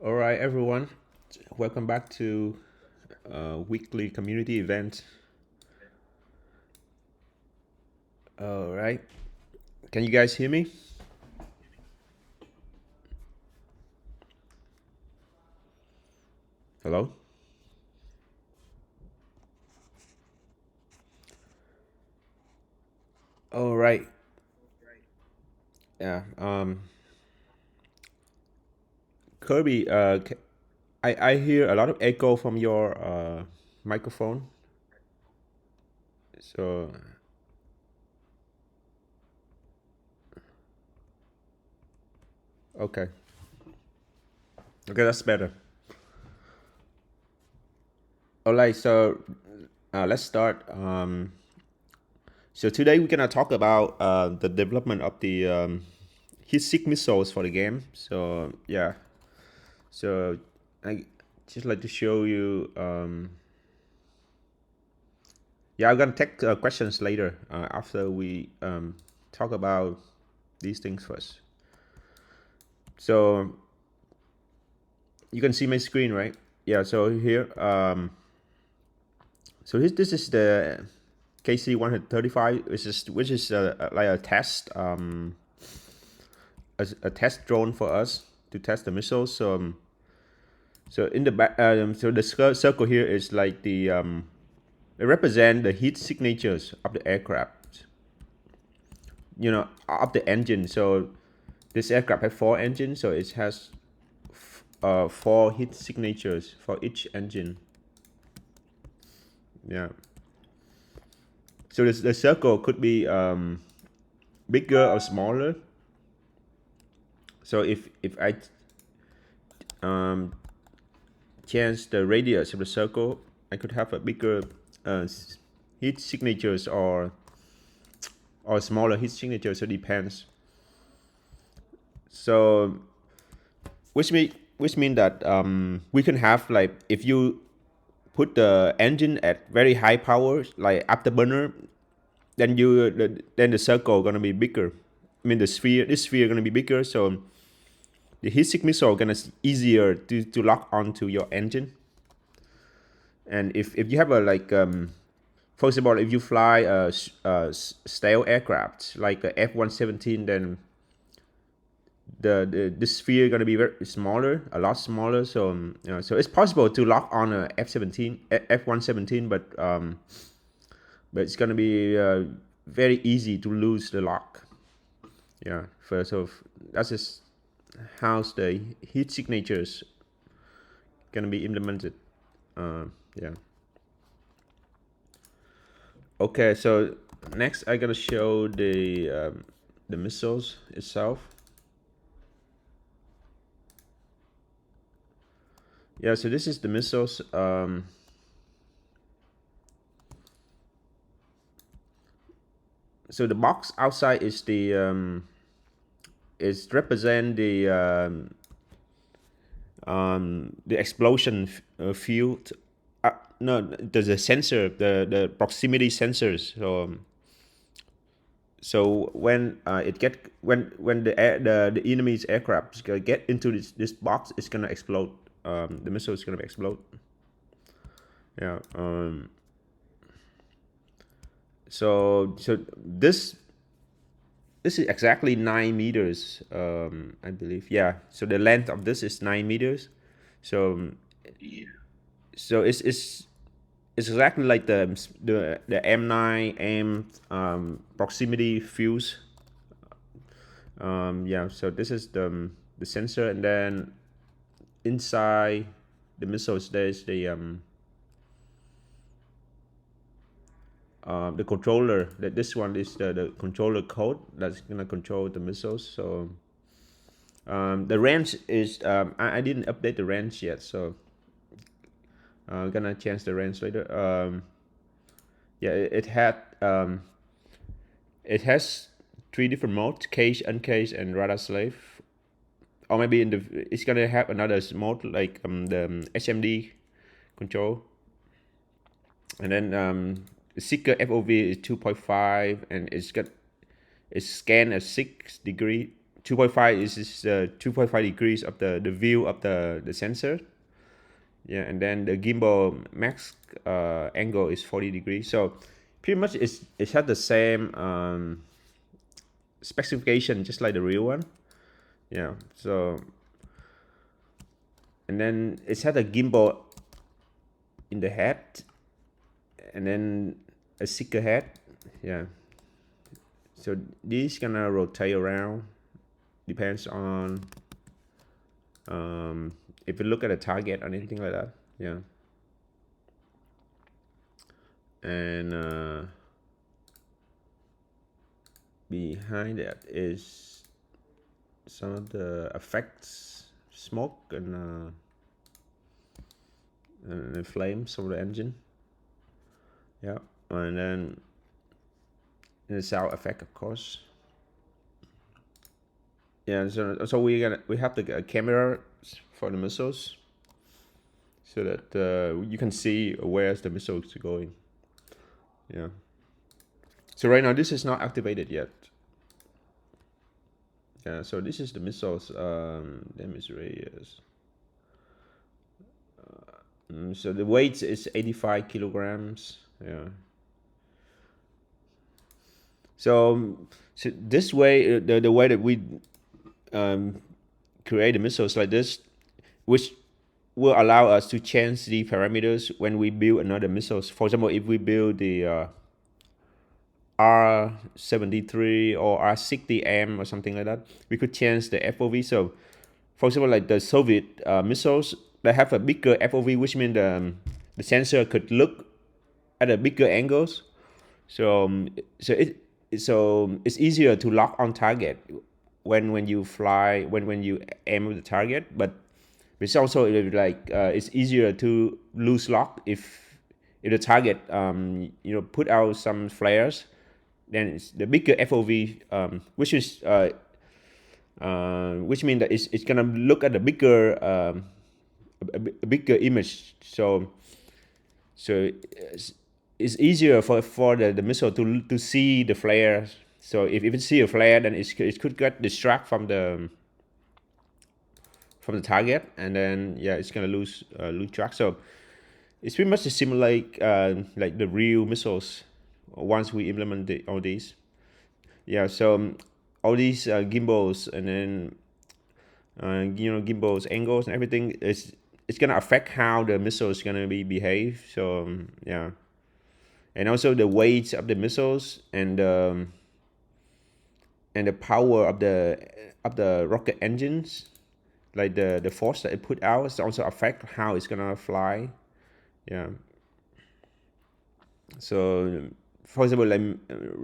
All right, everyone. Welcome back to weekly community event. All right. Can you guys hear me? Hello? All right. Yeah. Kirby, I hear a lot of echo from your microphone. So, okay. Okay, that's better. All right. So, let's start. So, today we're going to talk about the development of the heat seek missiles for the game. So, yeah. So, I just like to show you. Yeah, I'm gonna take questions later after we talk about these things first. So you can see my screen, right? Yeah. So here, this is the KC 135, which is like a test, a test drone for us to test the missiles. So in the back, so the circle here is like the it represent the heat signatures of the aircraft. Of the engine. So this aircraft has four engines, so it has four heat signatures for each engine. Yeah. So the circle could be bigger or smaller. So if I um, change the radius of the circle, I could have a bigger uh, heat signatures or smaller heat signatures. So it depends. So which mean that we can have, like, if you put the engine at very high power, like afterburner, then the circle gonna be bigger. I mean, this sphere gonna be bigger, so the heat sink missile gonna easier to lock onto your engine. And if you have a, like, for example, if you fly a stale aircraft like a F-117, then the sphere gonna be very smaller, a lot smaller. So so it's possible to lock on a F-117, but it's gonna be very easy to lose the lock. Yeah. So that's just how the heat signatures gonna be implemented. Yeah. Okay. So next, I gotta show the missiles itself. Yeah. So this is the missiles. So the box outside is is represent the explosion field. No, there's a sensor, the proximity sensors. So when it get when the enemy's aircraft get into this box, it's gonna explode. The missile is gonna explode. Yeah. So this is exactly 9 meters. I believe. Yeah. So the length of this is 9 meters. So so it's exactly like the M9 M proximity fuse. Yeah. So this is the sensor, and then inside the missiles there's the controller. That this one is the controller code that's gonna control the missiles. So the range is I didn't update the range yet, so I'm gonna change the range later. Yeah, it has three different modes: cage, uncaged, and radar slave. Or maybe it's gonna have another mode like the HMD control. And then the Seeker FOV is 2.5, and it's scanned at 6 degree 2.5 is 2.5 degrees of the view of the sensor. Yeah, and then the gimbal max angle is 40 degrees. So pretty much it has the same specification just like the real one. Yeah. So and then it has a gimbal in the head, and then a seeker head. Yeah. So this gonna rotate around. Depends on if you look at a target or anything like that. Yeah. And behind that is some of the effects, smoke and the flames of the engine. Yeah, and then the sound effect, of course. Yeah, so we have the camera for the missiles, so that you can see where's the missiles going. Yeah. So right now this is not activated yet. Yeah. So this is the missiles damage radius. So the weight is 85 kilograms. Yeah. So this way, the way that we create the missiles like this, which will allow us to change the parameters when we build another missiles. For example, if we build the R73 or R60M or something like that, we could change the FOV. So, for example, like the Soviet missiles, they have a bigger FOV, which means the sensor could look at a bigger angles. So so it's easier to lock on target when you fly when you aim at the target, but it's also like it's easier to lose lock if the target put out some flares, then it's the bigger FOV, which means that it's gonna look at the bigger a bigger image. So it's easier for the missile to see the flare. So if it see a flare, then it could get distract from the target, and then yeah, it's gonna lose track. So it's pretty much similar like the real missiles once we implement all these. Yeah, so all these gimbals and then gimbals angles and everything is it's gonna affect how the missile is gonna be behave. So yeah, and also the weight of the missiles and the power of the rocket engines, like the force that it put out, is also affect how it's gonna fly. Yeah. So, for example, like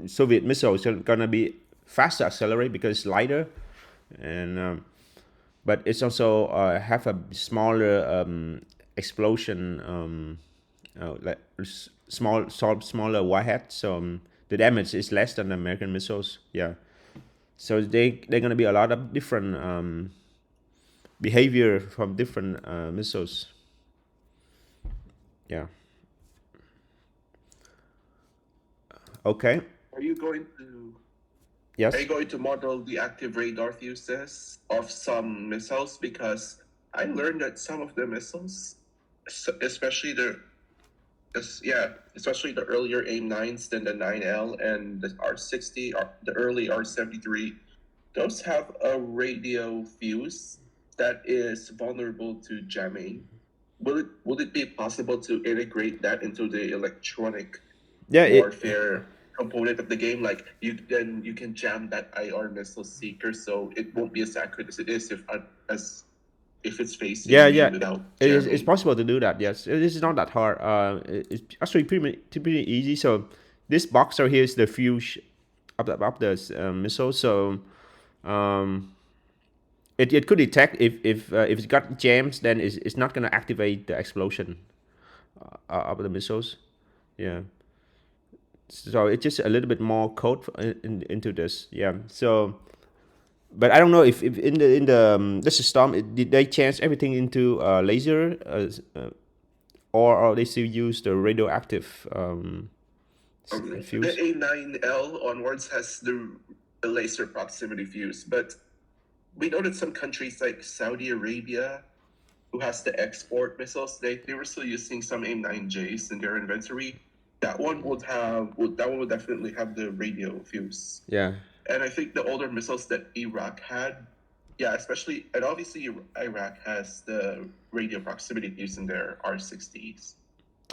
Soviet missiles are gonna be faster accelerate because it's lighter, and but it's also have a smaller explosion, smaller warhead. So the damage is less than the American missiles. Yeah. So they're gonna be a lot of different behavior from different missiles. Yeah. Okay. Are you going to Yes. Are you going to model the active radar fuses of some missiles? Because I learned that some of the missiles, especially especially the earlier A9s than the 9L and the R60, or the early R73, those have a radio fuse that is vulnerable to jamming. Would it be possible to integrate that into the electronic Yeah. warfare component of the game? Like you can jam that IR missile seeker, so it won't be as accurate as it is if it's facing you without jamming. It's possible to do that. Yes, this is not that hard. It's actually pretty easy. So this boxer here is the fuse of the missile. So um, it could detect if it's got jams, then it's not gonna activate the explosion of the missiles. Yeah. So it's just a little bit more code into this. Yeah. So but I don't know if in the this storm did they change everything into laser or they still use the radioactive The fuse. A9L onwards has the laser proximity fuse, but we know that some countries like Saudi Arabia, who has to export missiles, they were still using some AIM-9Js in their inventory. That one would definitely have the radio fuse. Yeah. And I think the older missiles that Iraq had, yeah, especially, and obviously Iraq has the radio proximity fuse in their R60s.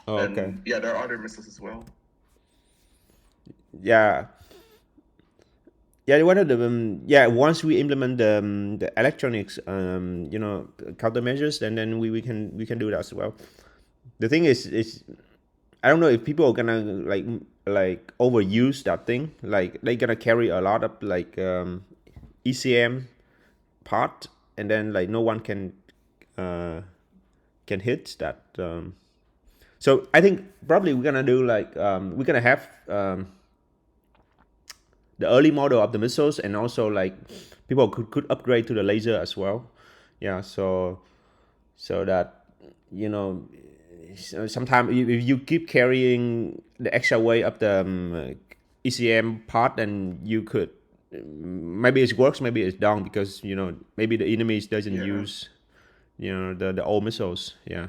Oh, okay. And yeah, there are other missiles as well. Yeah. Yeah, one of the yeah. Once we implement the electronics, countermeasures, then we can do that as well. The thing is I don't know if people are gonna like overuse that thing. Like they're gonna carry a lot of like ECM part, and then like no one uh, can hit that. So I think probably we're gonna do like we're gonna have the early model of the missiles, and also like people could upgrade to the laser as well. Yeah, so that you know sometimes if you keep carrying the extra weight of the ECM part, then you could maybe it works, maybe it's down, because maybe the enemies doesn't Yeah. use the old missiles. Yeah.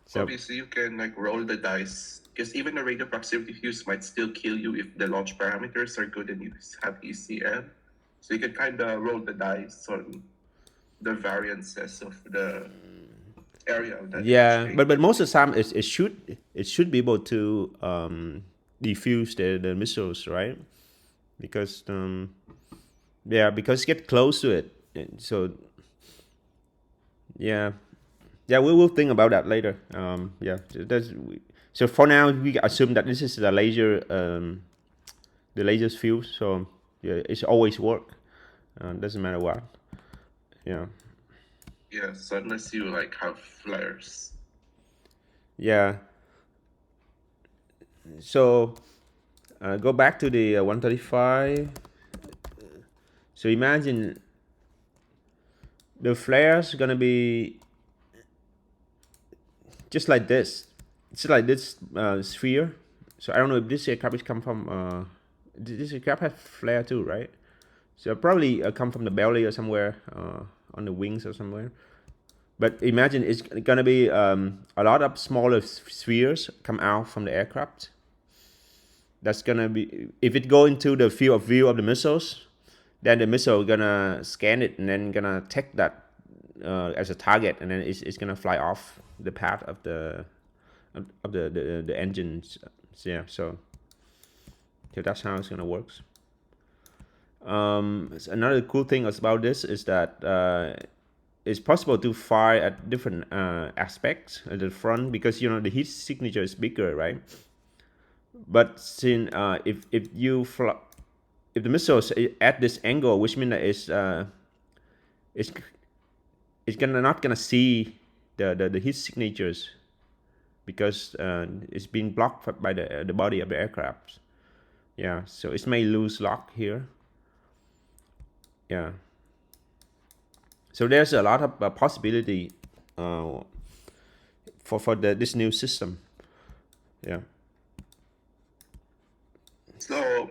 So Obviously, you can like roll the dice because even the radio proximity fuse might still kill you if the launch parameters are good and you have ECM. So you can kind of roll the dice on the variances of the area of that yeah, exchange. but most of the time it should be able to defuse the missiles, right? Because yeah, because get close to it. And so yeah, yeah, we will think about that later. Yeah, so for now we assume that this is the laser's fuse. So yeah, it's always work. Doesn't matter what. Yeah, Yes, unless you like have flares. yeah. So go back to the 135. So imagine the flares gonna be just like this. It's like this sphere. So I don't know if this aircraft is come from. This aircraft has flare too, right? So probably come from the belly or somewhere on the wings or somewhere. But imagine it's gonna be a lot of smaller spheres come out from the aircraft. That's gonna be, if it go into the field of view of the missiles, then the missile gonna scan it and then gonna take that as a target, and then it's gonna fly off the path of the engines. Yeah, so that's how it's gonna work. Another cool thing about this is that it's possible to fire at different aspects at the front, because the heat signature is bigger, right? But since if the missile is at this angle, which means that it's not gonna see the heat signatures, because it's being blocked by the body of the aircraft. Yeah, so it may lose lock here. Yeah. So there's a lot of possibility for this new system. Yeah. So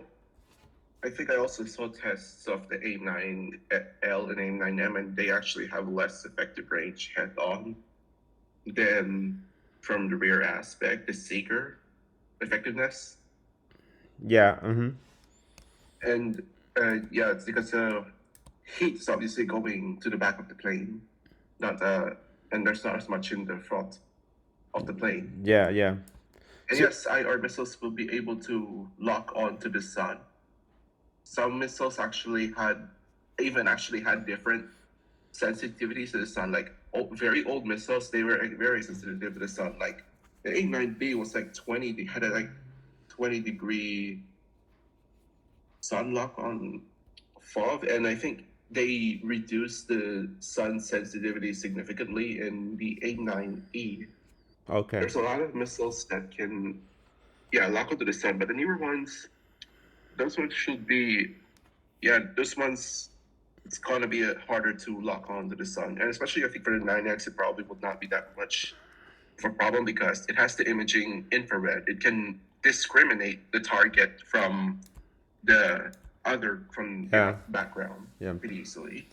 I think I also saw tests of the A9L and A9M, and they actually have less effective range head on than from the rear aspect, the seeker effectiveness. Yeah. Mm-hmm. And yeah, it's because heat is obviously going to the back of the plane, not and there's not as much in the front of the plane. Yeah. Yeah. And So, yes, IR missiles will be able to lock on to the sun. Some missiles actually had different sensitivities to the sun. Like very old missiles, they were very sensitive to the sun. Like the A9B was like 20. They had a like 20-degree sun lock on FOV, and I think they reduced the sun sensitivity significantly in the A9E. okay. There's a lot of missiles that can, yeah, lock onto the sun, but the newer ones, those ones should be, yeah, those ones, it's gonna be harder to lock onto the sun, and especially I think for the 9X, it probably would not be that much of a problem because it has the imaging infrared. It can discriminate the target from the other from Yeah, background yeah. pretty easily.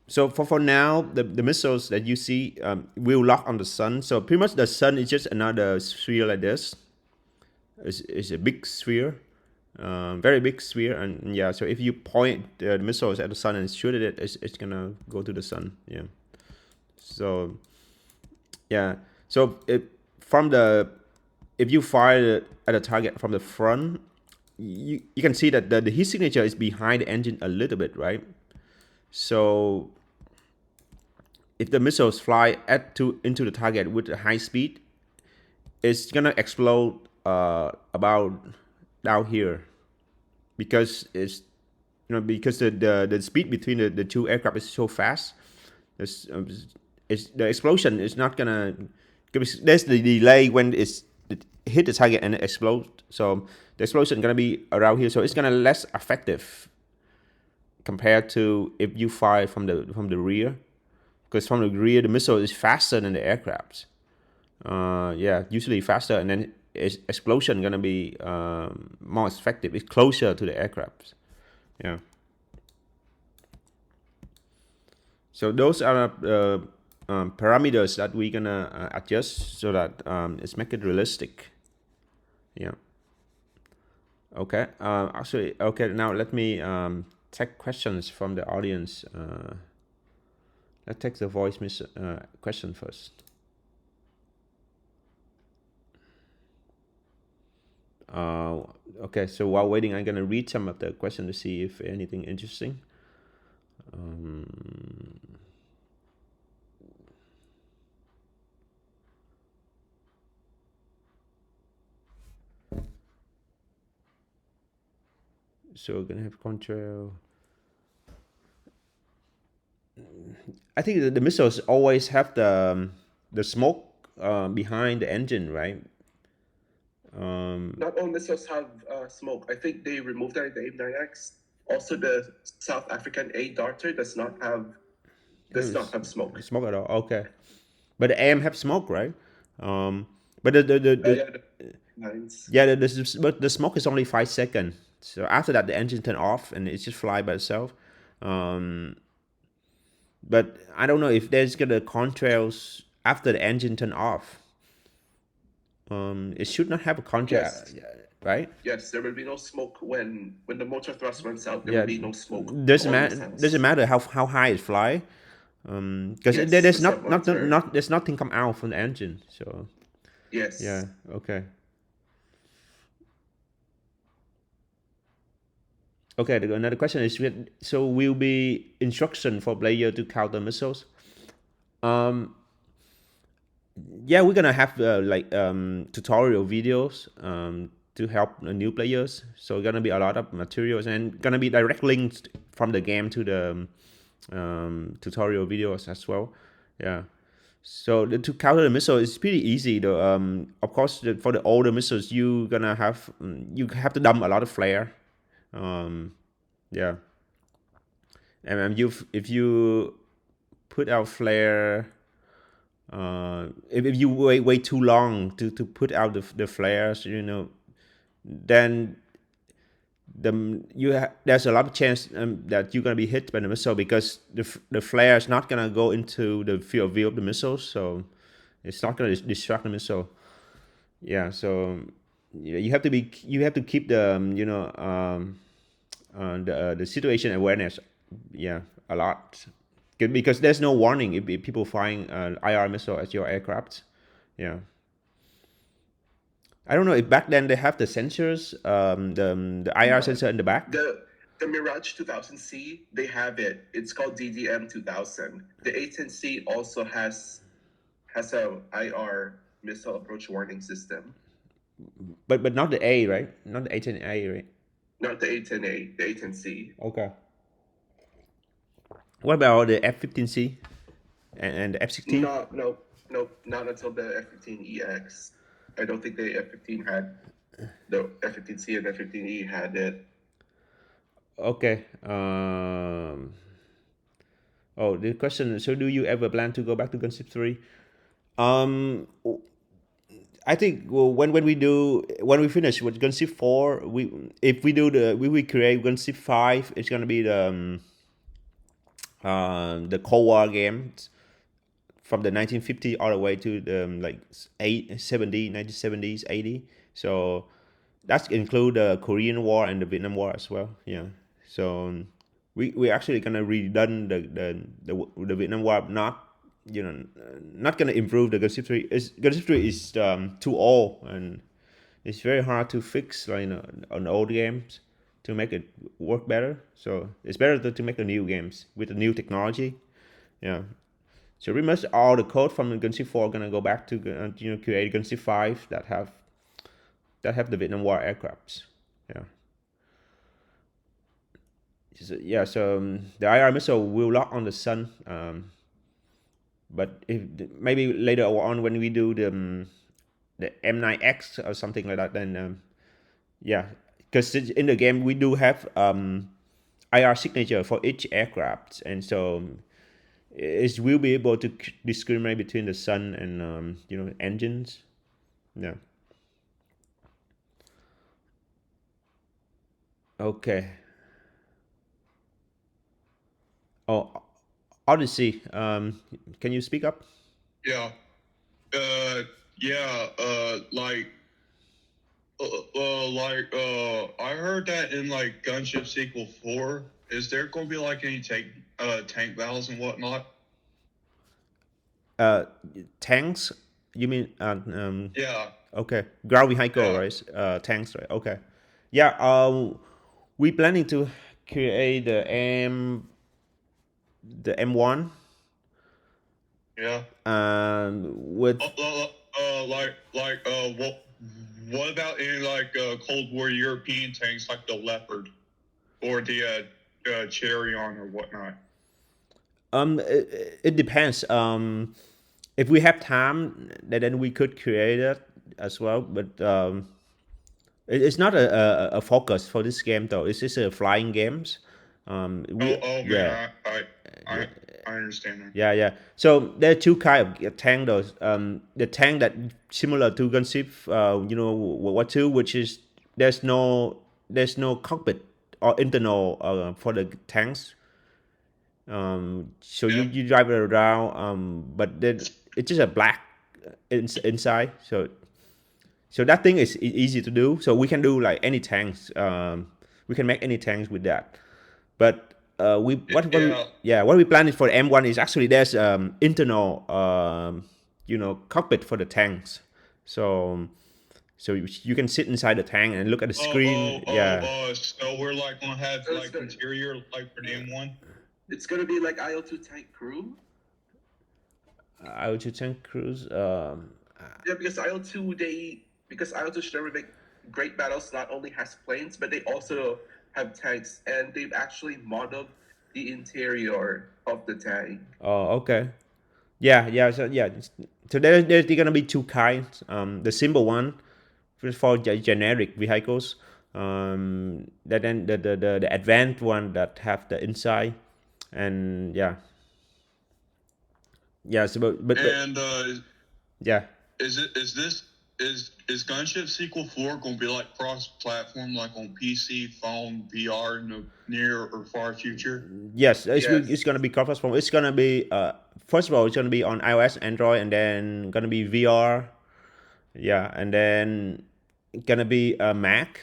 So for now, the missiles that you see will lock on the sun. So pretty much the sun is just another sphere like this. It's a big sphere, very big sphere, and yeah. So if you point the missiles at the sun and shoot it, it's gonna go to the sun. Yeah. So yeah. So from the if you fire at a target from the front, you can see that the heat signature is behind the engine a little bit, right? So if the missiles fly into the target with a high speed, it's gonna explode about down here because because the speed between the two aircraft is so fast. There's, the explosion is not gonna. There's the delay when it hit the target and it explodes. So the explosion gonna be around here. So it's gonna less effective compared to if you fire from the rear, because from the rear the missile is faster than the aircraft. Yeah, usually faster, and then explosion gonna be more effective. It's closer to the aircraft. Yeah. So those are parameters that we're gonna adjust so that it's make it realistic. Yeah. Okay. Actually, okay. Now let me take questions from the audience. Let's take the voice question first. Uh, okay. So while waiting, I'm gonna read some of the questions to see if anything interesting. So we're gonna have control. I think the missiles always have the smoke behind the engine, right? Not all missiles have smoke. I think they removed that in the AIM-9X. Also, the South African A Darter does not have smoke. Smoke at all. Okay, but the AM have smoke, right? But Yeah, the nines. yeah, but the smoke is only 5 seconds. So after that, the engine turn off and it just fly by itself. Um, but I don't know if there's gonna contrails after the engine turn off. It should not have a contrail, Yes. right? Yes, there will be no smoke when the motor thrust runs out. There will Yeah, be no smoke from doesn't all matter. Doesn't missiles. matter how high it fly, because Yes, the there's sub monitor. there's nothing come out from the engine. So Yes. yeah, okay. Okay, another question is, so will be instruction for player to counter missiles? Um, yeah, we're gonna have tutorial videos to help new players. So gonna be a lot of materials and gonna be direct links from the game to the tutorial videos as well. Yeah. So to counter the missile is pretty easy though. Of course, for the older missiles, you have to dump a lot of flare. Um, yeah, and if you put out flare, if you wait too long to put out the flares, then there's a lot of chance that you're gonna be hit by the missile because the flare is not gonna go into the field of view of the missile, so it's not gonna distract the missile. Yeah, so you have to keep the the situation awareness, yeah, a lot because there's no warning if people firing IR missile at your aircraft. Yeah, I don't know if back then they have the sensors, the IR No. sensor in the back. The Mirage 2000C, they have it. It's called DDM 2000. The A10C also has a IR missile approach warning system. But not the A, right? Not the A10A, right? Not the A10A, the A10C. Okay. What about the F-15C and the F-16? No, not until the F-15EX. I don't think the F-15 had the F-15C and F-15E had it. Okay. Oh, the question. So, do you ever plan to go back to Gunship 3? Um, I think when we finish with Gunship 4, we if we do we create Gunship 5, it's gonna be the Cold War games from the 1950 all the way to the like 1970s 80. So that's include the Korean War and the Vietnam War as well. Yeah. So we actually gonna redone the Vietnam War, not not gonna improve the Gunship 3. Gunship 3 is too old, and it's very hard to fix like on old games to make it work better. So it's better to make the new games with the new technology. Yeah. So pretty much all the code from the Gunship 4 gonna go back to create Gunship 5 that have the Vietnam War aircrafts. Yeah. So the IR missile will lock on the sun. But if maybe later on when we do the M9X or something like that, then yeah, because in the game we do have IR signature for each aircraft, and so it will be able to discriminate between the sun and engines. Yeah. Okay. Oh, Odyssey. Can you speak up? Yeah. Uh, yeah. I heard that in like Gunship Sequel 4, is there going to be like any tank battles and whatnot? Uh, Tanks? You mean Yeah. okay, ground vehicle, Yeah. right? Tanks, right? Okay. Yeah. We planning to create the M1 Yeah. with What about any like Cold War European tanks like the Leopard or the Charion or whatnot? it depends. If we have time, then we could create it as well. But it's not a focus for this game though. It's just a flying games. We yeah Man, yeah I understand that. yeah. So there are two kind of tank though. The tank that similar to Gunship, what two, which is there's no cockpit or internal for the tanks. So Yeah. you drive it around, but then it's just a black inside. So that thing is easy to do. So we can do like any tanks. We can make any tanks with that. But what we planning for M1 is actually there's internal cockpit for the tanks. So you can sit inside the tank and look at the screen. Yeah. So we're like gonna have So like interior like for the M1. It's gonna be like IL-2 tank crew. I would tank cruise. Yeah, because IL-2 should never make great battles. Not only has planes, but they also have tanks, and they've actually modeled the interior of the tank. Oh, okay. Yeah. So there's gonna be two kinds. The simple one for generic vehicles. Then the advanced one that have the inside, and yeah. So but And yeah. is Gunship Sequel 4 gonna be like cross platform like on PC, phone, VR in the near or far future? Yes, Yes. it's gonna be cross-platform. It's gonna be first of all, it's gonna be on iOS, Android, and then gonna be VR. Yeah, and then gonna be a Mac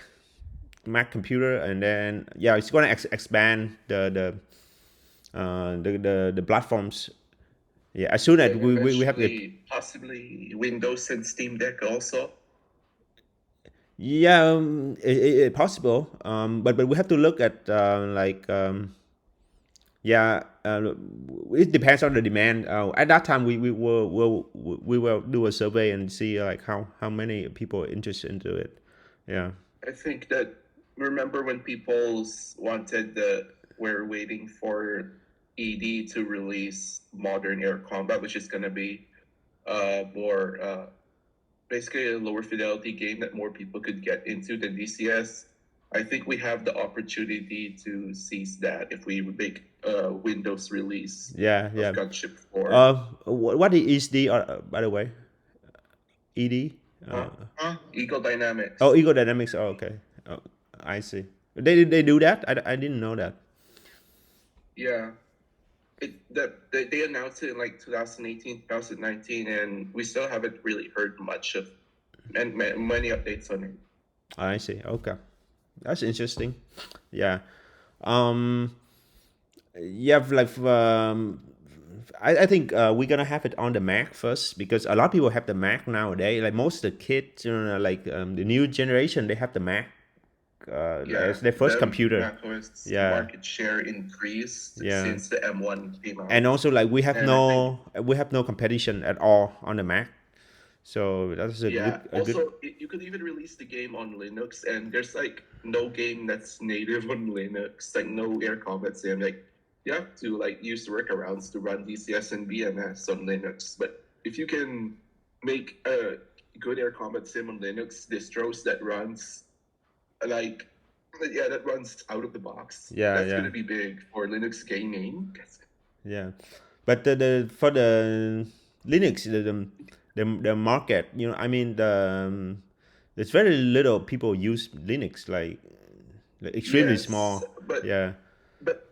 computer, and then it's gonna expand the platforms. Yeah, as soon as And we have the possibly Windows and Steam Deck also. yeah, possible. But we have to look at yeah, it depends on the demand. At that time, we will do a survey and see like how many people are interested into it. Yeah. I think that remember when people wanted we're waiting for ED to release Modern Air Combat, which is going to be more basically a lower fidelity game that more people could get into than DCS. I think we have the opportunity to seize that if we make a Windows release Yeah, of yeah. Gunship 4. What is the by the way? ED? Huh? Eagle Dynamics. Oh, Ego Dynamics. Oh, okay. Oh, I see. They do that. I didn't know that. Yeah. They announced it in like 2018, 2019, and we still haven't really heard much of and many updates on it. I see. Okay, that's interesting. Yeah. Um. Yeah. Like. I think we're gonna have it on the Mac first because a lot of people have the Mac nowadays. Like most of the kids, like the new generation, they have the Mac Yeah, as their first the computer. macOS Yeah. market share increased Yeah. since the M1 came And out, also like and I think we have no competition at all on the Mac. So that's yeah. a good. Also, you could even release the game on Linux, and there's like no game that's native on Linux, like no Air Combat Sim. Like you have to like use workarounds to run DCS and BMS on Linux. But if you can make a good Air Combat Sim on Linux distros that runs like yeah, that runs out of the box. Yeah, That's yeah, gonna be big for Linux gaming. yeah. But the for the Linux the market, I mean there's very little people use Linux, like extremely Yes, small. but Yeah,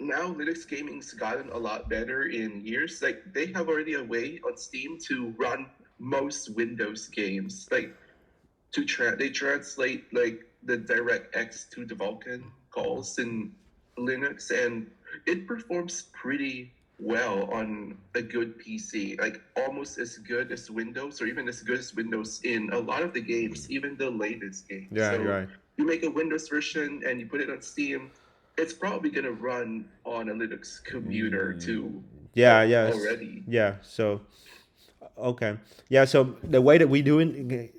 now Linux gaming's gotten a lot better in years. Like they have already a way on Steam to run most Windows games. Like they translate like the DirectX to the Vulkan calls in Linux, and it performs pretty well on a good PC. Like almost as good as Windows, or even as good as Windows in a lot of the games, even the latest games. yeah, So right. you make a Windows version and you put it on Steam, it's probably gonna run on a Linux computer too Yeah, yes, already. yeah. So okay, yeah. So the way that we do it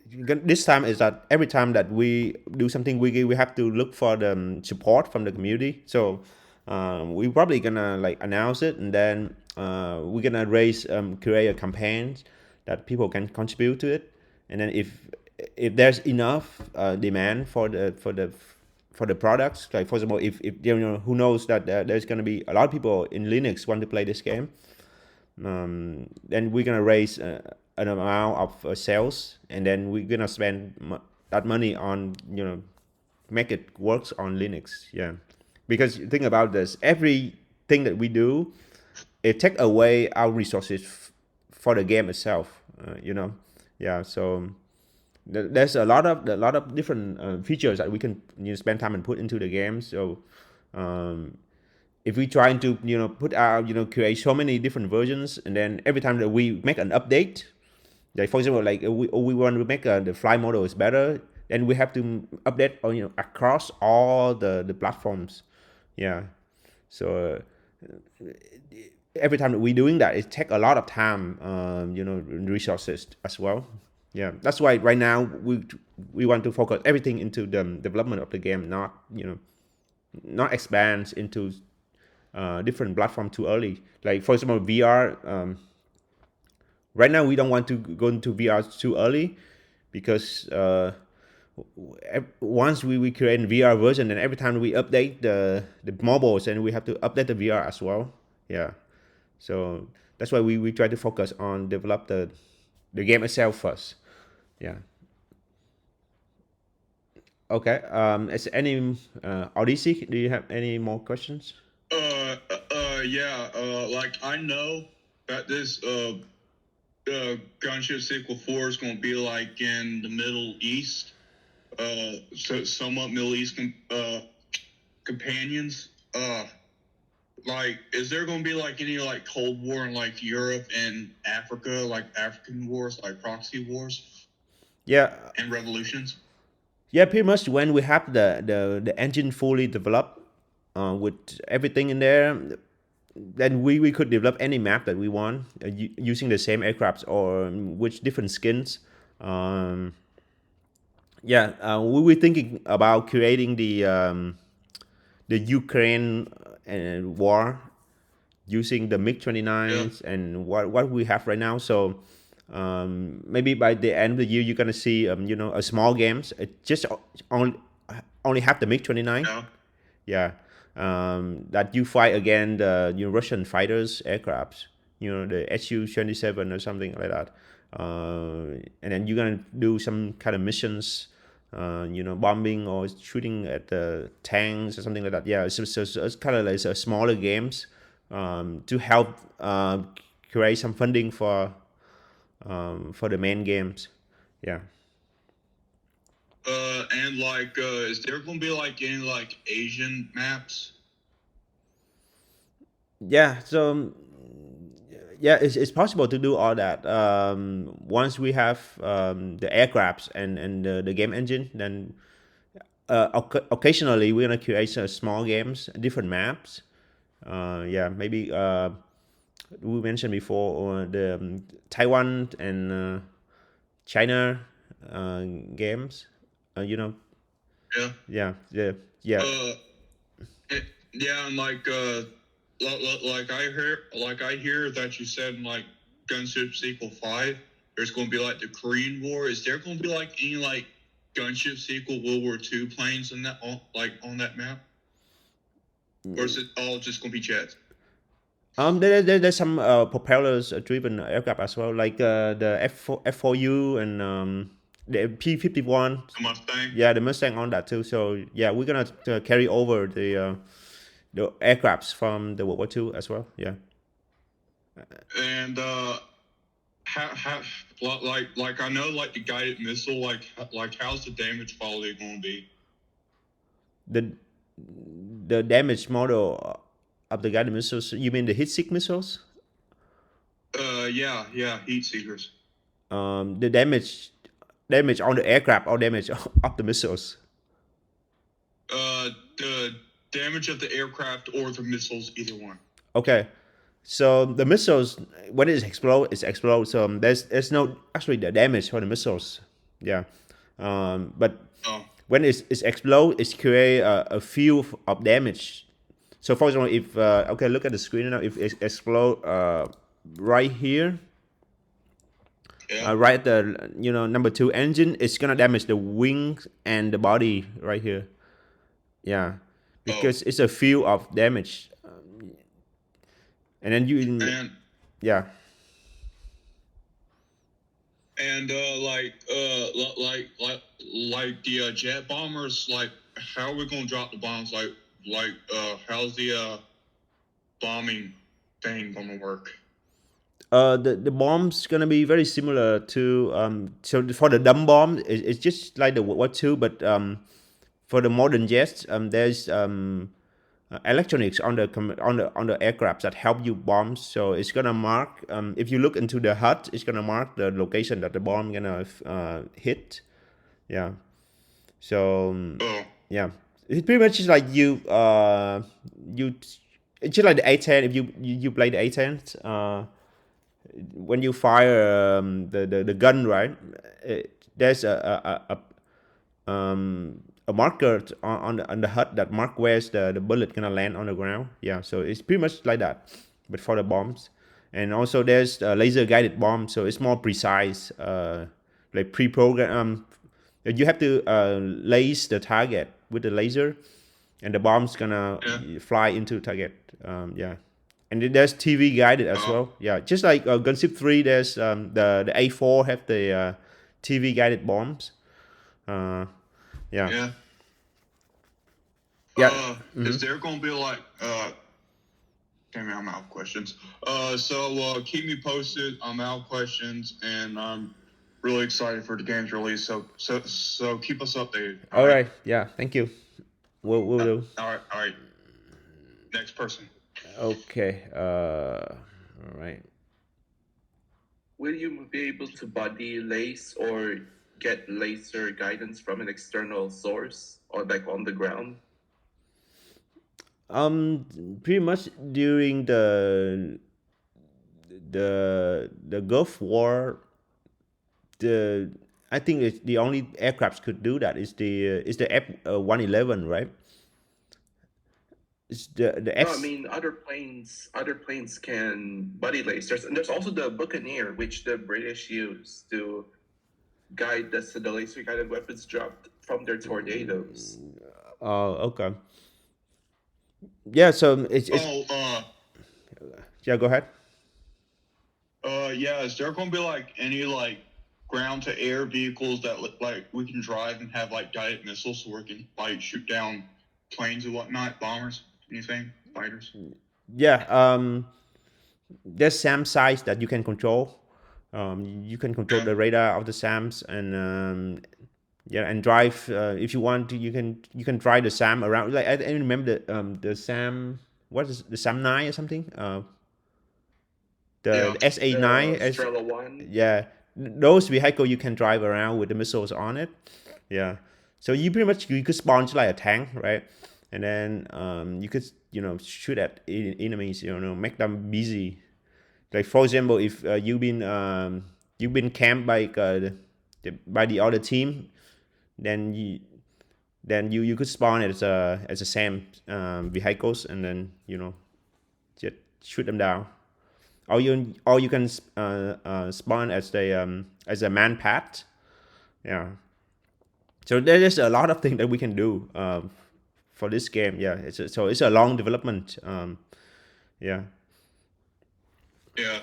this time is that every time that we do something, we have to look for the support from the community. So we probably gonna like announce it, and then we're gonna create a campaign that people can contribute to it, and then if there's enough demand for the products, like for example, if who knows that there's gonna be a lot of people in Linux want to play this game, then we're gonna raise an amount of sales, and then we're gonna spend that money on make it works on Linux. Yeah, because think about this: everything that we do, it take away our resources for the game itself. Yeah. So there's a lot of different features that we can spend time and put into the game. So um, if we trying to put out create so many different versions, and then every time that we make an update, like for example, like we want to make the fly model is better, then we have to update across all the platforms. Yeah. So every time that we doing that, it take a lot of time, resources as well. Yeah, that's why right now we want to focus everything into the development of the game, not not expand into different platform too early. Like for example, VR. Right now, we don't want to go into VR too early because once we create a VR version, and every time we update the mobiles, and we have to update the VR as well. Yeah, so that's why we try to focus on develop the game itself first. Yeah. Okay. Is any Odyssey? Do you have any more questions? Yeah. Like I know that this Gunship Sequel 4 is going to be like in the Middle East, so somewhat Middle East companions. Like, is there going to be like any like Cold War in like Europe and Africa, like African wars, like proxy wars Yeah. and revolutions? Yeah, pretty much when we have the engine fully developed with everything in there, then we could develop any map that we want using the same aircrafts or with different skins. Um, yeah, we were thinking about creating the Ukraine war using the MiG 29s and what we have right now. So maybe by the end of the year, you're gonna see a small games. It just only have the MiG 29. Yeah. Yeah, that you fight against the Russian fighters aircrafts. The Su-27 or something like that. and then you're gonna do some kind of missions, bombing or shooting at the tanks or something like that. Yeah, it's kind of like smaller games to help create some funding for the main games. Yeah. And like, is there gonna be like any like Asian maps? Yeah. So yeah, it's possible to do all that. Once we have the aircrafts and the game engine, then occasionally we're gonna create small games, different maps. Yeah, maybe we mentioned before the Taiwan and China games. You know, Yeah. yeah, yeah, yeah. Uh, yeah, and like I hear that you said in like Gunship Sequel 5, there's going to be like the Korean War. Is there going to be like any like Gunship Sequel World War II planes in that on that map, or is it all just going to be jets? There's some propellers driven aircraft as well, like the F4U and the P-51. The Mustang. Yeah, the Mustang on that too. So yeah, we're gonna carry over the aircrafts from the World War II as well. Yeah. And how like I know like the guided missile like how's the damage quality going to be? The the damage model of the guided missiles. You mean the hit seek missiles? Yeah, heat seekers. The damage on the aircraft or damage of the missiles. The damage of the aircraft or the missiles, either one. Okay. So the missiles, when it explodes, it explodes. So there's no actually the damage for the missiles. Yeah. But when it's explode, it's create a field of damage. So for example, if okay, look at the screen now. If it explode right here, Yeah. right at the number 2 engine, it's gonna damage the wings and the body right here. Yeah, because it's a field of damage. And then yeah. And like the jet bombers, like how are we gonna drop the bombs? How's the bombing thing gonna work? The bomb's gonna be very similar to so for the dumb bomb, it's just like the World War II, but for the modern jets, there's electronics on the aircraft that help you bomb. So it's gonna mark if you look into the HUD, it's gonna mark the location that the bomb gonna hit. Yeah. So yeah, it's pretty much just like you it's just like the A10. If you play the A10, when you fire the gun, right? There's a marker on the HUD that mark where's the bullet gonna land on the ground. Yeah, so it's pretty much like that, but for the bombs. And also there's a laser guided bomb, so it's more precise, like pre-program. You have to lace the target with the laser, and the bomb's gonna fly into target. Yeah. And then there's TV guided as well. Yeah, just like Gunship 3, there's the A4 have the TV guided bombs. Yeah. Yeah. Yeah. Is there gonna be like damn it, I'm out of questions. So keep me posted. I'm out of questions, and I'm really excited for the game's release. So keep us updated. All right. Yeah. Thank you. We'll do. All right. Next person. Okay. All right. Will you be able to body lace or get laser guidance from an external source or like on the ground? Pretty much during the Gulf War, I think it's the only aircrafts could do that is the F-111, right? It's the F. No, I mean other planes can body lace. There's also the Buccaneer, which the British use to guide the laser guided weapons dropped from their tornadoes. Oh, okay. Yeah, so it's yeah, go ahead. Yeah, is there gonna be like any like ground to air vehicles that like we can drive and have like guided missiles so we can like shoot down planes and whatnot, bombers, anything, fighters? Yeah, there's SAM size that you can control. You can control Yeah, the radar of the SAMs, and yeah, and drive if you want to. You can drive the SAM around. Like I remember the SAM. What is the SAM 9 or something? yeah, The SA9 The as Strela 1. yeah, those vehicle you can drive around with the missiles on it. Yeah, so you pretty much you could spawn just like a tank, right? And then you could shoot at enemies, make them busy. Like for example, if you've been camped by by the other team, then you could spawn as a SAM vehicles, and then just shoot them down. Or you can spawn as a man pad. Yeah. So there is a lot of things that we can do for this game. Yeah. So it's a long development. Yeah. yeah.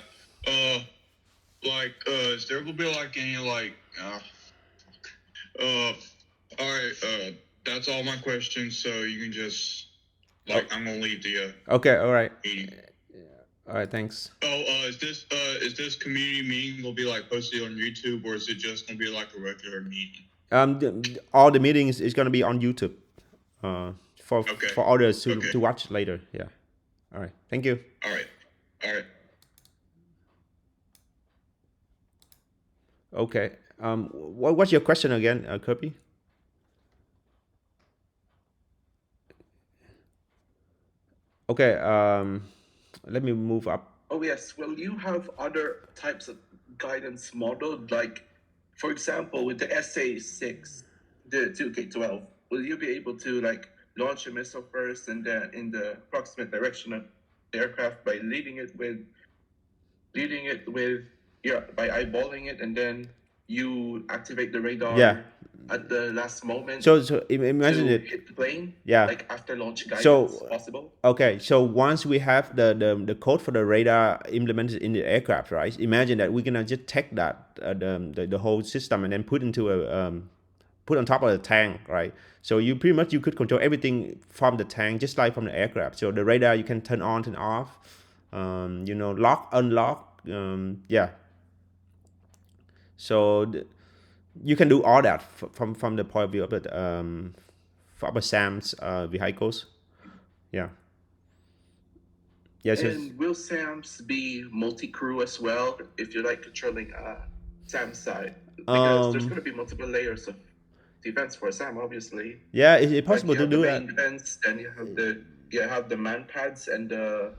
Like, is there gonna be like any like, uh, all right, that's all my questions. So you can just like, I'm gonna leave the Okay. All right. meeting. All right. Thanks. Oh, is this community meeting gonna be like posted on YouTube, or is it just gonna be like a regular meeting? All the meetings is gonna be on YouTube. Uh, for Okay. for others to Okay. to watch later. Yeah. All right. Thank you. All right. All right. Okay. What's your question again, Kirby? Okay. Let me move up. Oh yes, will you have other types of guidance model? Like, for example, with the SA6, the 2K12, will you be able to like launch a missile first and then in the approximate direction of the aircraft by by eyeballing it, and then you activate the radar Yeah. at the last moment So imagine to it. hit the plane? Yeah. Like after launch guidance So possible? okay. So once we have the code for the radar implemented in the aircraft, right? Imagine that we're gonna just take that the whole system and then put on top of the tank, right? So you pretty much you could control everything from the tank, just like from the aircraft. So the radar you can turn on, turn off, lock, unlock, yeah. So you can do all that from the point of view of the from a Sam's vehicles. Yeah, yes, yes. And will SAMs be multi-crew as well if you're like controlling SAM side? Because there's going to be multiple layers of defense for SAM, obviously. Yeah, it's Like possible you to have the do that. main defense, then you have the man pads and the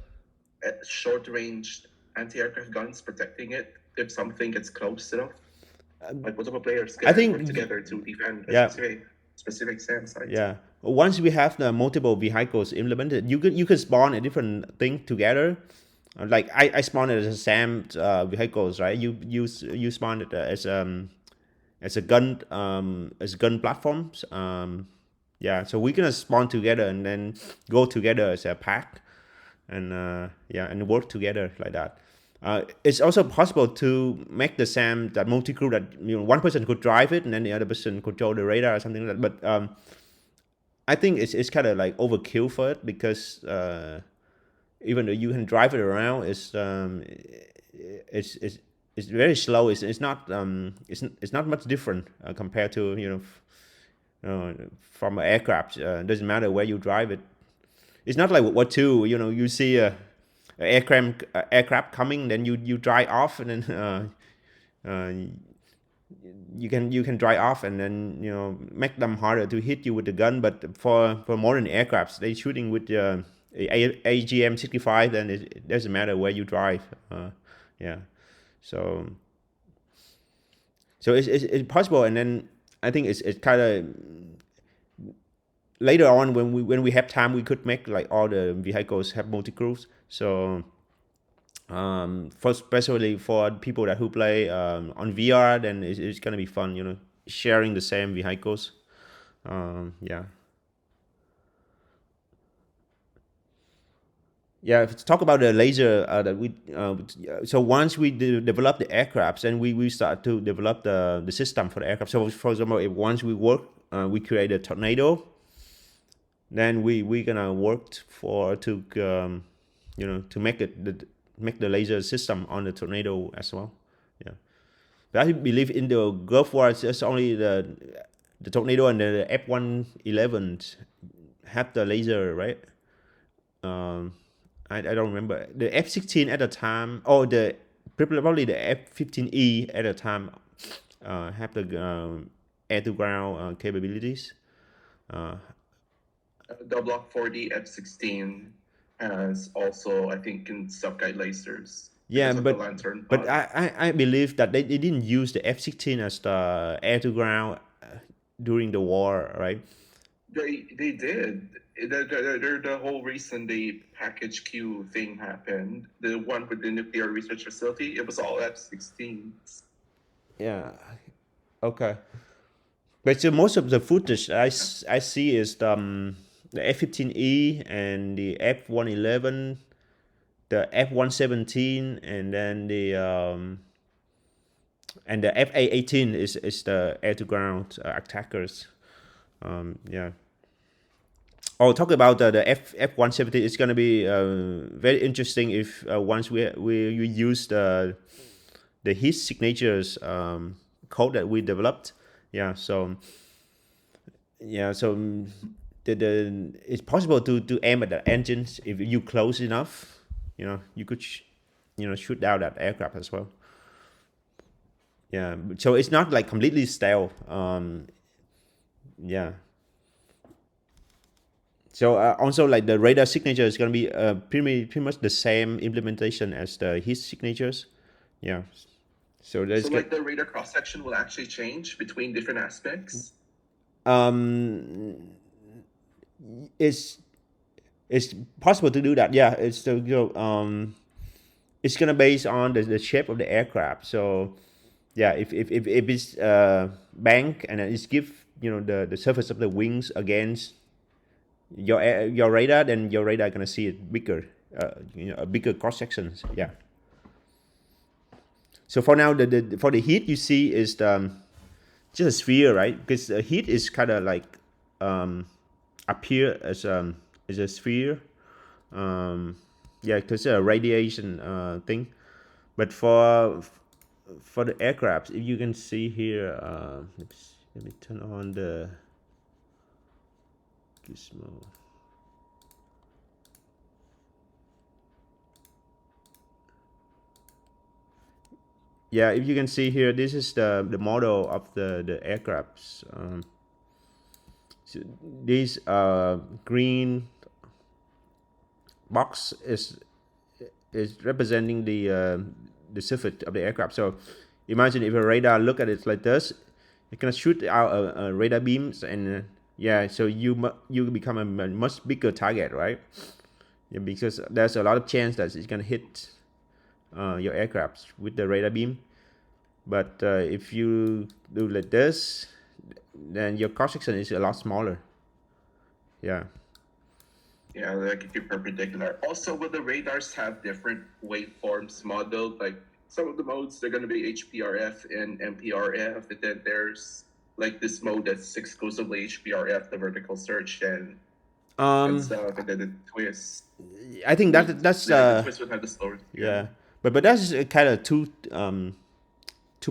short-range anti-aircraft guns protecting it if something gets close enough. Like multiple players I can think work together to defend a yeah, specific SAM site. yeah. Once we have the multiple vehicles implemented, you could spawn a different thing together. Like I spawned it as a SAM vehicles, right? You spawned it as a gun platforms. Yeah, so we're gonna spawn together and then go together as a pack, and yeah, and work together like that. It's also possible to make the SAM that multi-crew that one person could drive it and then the other person control the radar or something like that. But I think it's kind of like overkill for it because even though you can drive it around, it's very slow. It's not much different compared to from an aircraft. It doesn't matter where you drive it. It's not like what two. You see a aircraft coming, then you drive off, and then uh, you can drive off, and then make them harder to hit you with the gun. But for modern aircrafts, they shooting with AGM 65, then it doesn't matter where you drive. Yeah, so it's possible, and then I think it's kind of later on when we have time we could make like all the vehicles have multi crews. So for especially for people that who play on VR, then it's gonna be fun, sharing the same vehicles. Yeah. Yeah, let's talk about the laser that we. So once we develop the aircrafts, and we start to develop the system for the aircraft. So for example, if once we work, we create a tornado, then we gonna work for to to make make the laser system on the tornado as well. Yeah, but I believe in the Gulf War, it's just only the tornado and the F-111 have the laser, right? Um, I don't remember the F-16 at the time, or the probably the F-15E at the time have the air to ground capabilities. Uh, The Block 40 F-16 has also, I think, can subguide lasers yeah, because of the lantern but pod. I believe that they didn't use the F-16 as the air to ground during the war, right? They did. The whole reason the package Q thing happened, the one with the nuclear research facility, it was all F-16s. Yeah. Okay. But so most of the footage I see is the F-15E and the F-111, the F-117, and then the F-A-18 is the air to ground attackers. Yeah. Oh, talk about the F-117. It's gonna be very interesting if once we use the heat signatures code that we developed. Yeah. So it's possible to aim at the engines if you close enough. You could shoot down that aircraft as well. Yeah. So it's not like completely stealth. Yeah. So also like the radar signature is gonna be pretty much the same implementation as the heat signatures. Yeah. So So there's like the radar cross section will actually change between different aspects. um it's it's possible to do that. Yeah. It's gonna based on the shape of the aircraft. So yeah, if it's bank and then it's give the surface of the wings against your radar, then your radar gonna see it bigger, a bigger cross sections. Yeah. So for now, for the heat you see is just a sphere, right? Because the heat is kind of like up here as a sphere. Yeah, because a radiation thing. But for the aircraft, if you can see here, let me turn on the gizmo. Yeah, if you can see here, this is the model of the aircrafts. So this green box is representing the surface of the aircraft. So imagine if a radar look at it like this, it can shoot out a radar beams, and yeah, so you become a much bigger target, right? Yeah, because there's a lot of chance that it's gonna hit your aircraft with the radar beam. But if you do like this, then your cross section is a lot smaller. Yeah. Yeah, like if you're perpendicular. Also, will the radars have different waveforms modeled? Like some of the modes, they're going to be HPRF and MPRF. And then there's like this mode that's exclusively HPRF, the vertical search and Um, stuff. And then the twist. I think that's The twist would have the slower speed. yeah, but that's kind of too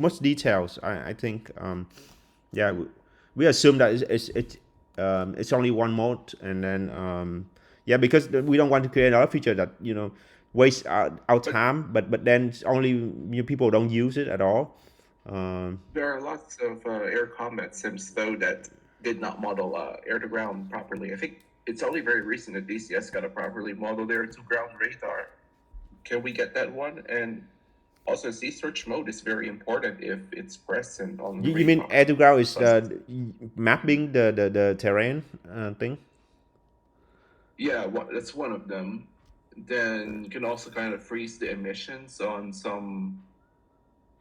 much details. I think yeah, we assume that it's only one mode, and then yeah, because we don't want to create another feature that waste our time, but then it's only people don't use it at all. There are lots of air combat sims, though, that did not model air to ground properly. I think it's only very recent that DCS got a properly modeled air to ground radar. Can we get that one? And also, sea search mode is very important if it's present on the You mean radar. air to ground is Plus, mapping the terrain thing? yeah, that's one of them. Then you can also kind of freeze the emissions on some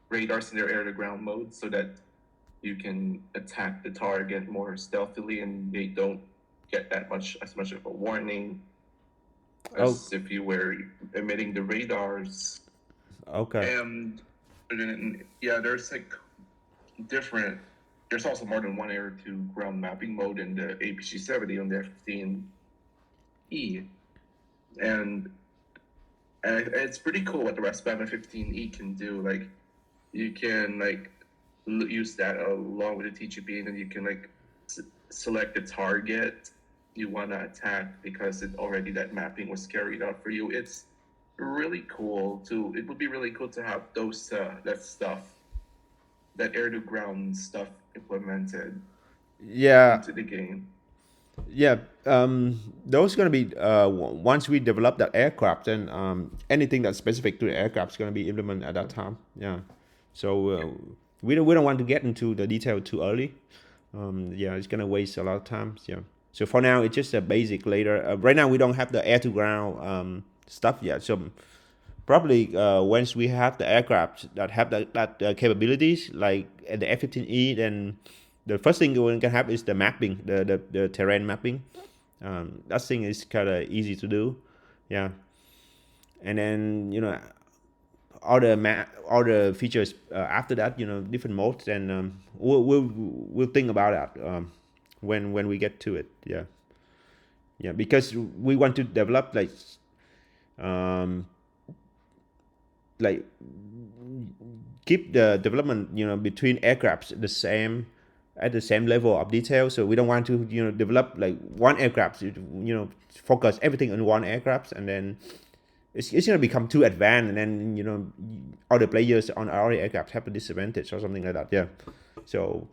radars in their air to ground mode so that you can attack the target more stealthily and they don't get as much of a warning. Oh, as if you were emitting the radars. okay. And yeah, there's like different. There's also more than one air to ground mapping mode in the APG-70 on the F-15E, and it's pretty cool what the Raspberry 15E can do. Like, you can like use that along with the TGP, and then you can like select the target you want to attack because it already that mapping was carried out for you. It's really cool to. It would be really cool to have those that stuff, that air to ground stuff implemented Yeah, into the game. yeah. Those gonna be once we develop that aircraft, then anything that's specific to the aircraft is gonna be implemented at that time. Yeah. So we don't want to get into the detail too early. Yeah, it's gonna waste a lot of time. Yeah. So for now, it's just a basic later. Right now, we don't have the air to ground stuff yet. So probably once we have the aircraft that have that capabilities, like at the F-15E, then the first thing we can have is the mapping, the terrain mapping. That thing is kind of easy to do. Yeah. And then all the features after that, different modes, and we'll think about that when we get to it. Yeah, yeah, because we want to develop um, like keep the development between aircrafts the same at the same level of detail. So we don't want to develop like one aircraft, focus everything on one aircraft, and then it's gonna become too advanced, and then other players on our aircraft have a disadvantage or something like that. Yeah, so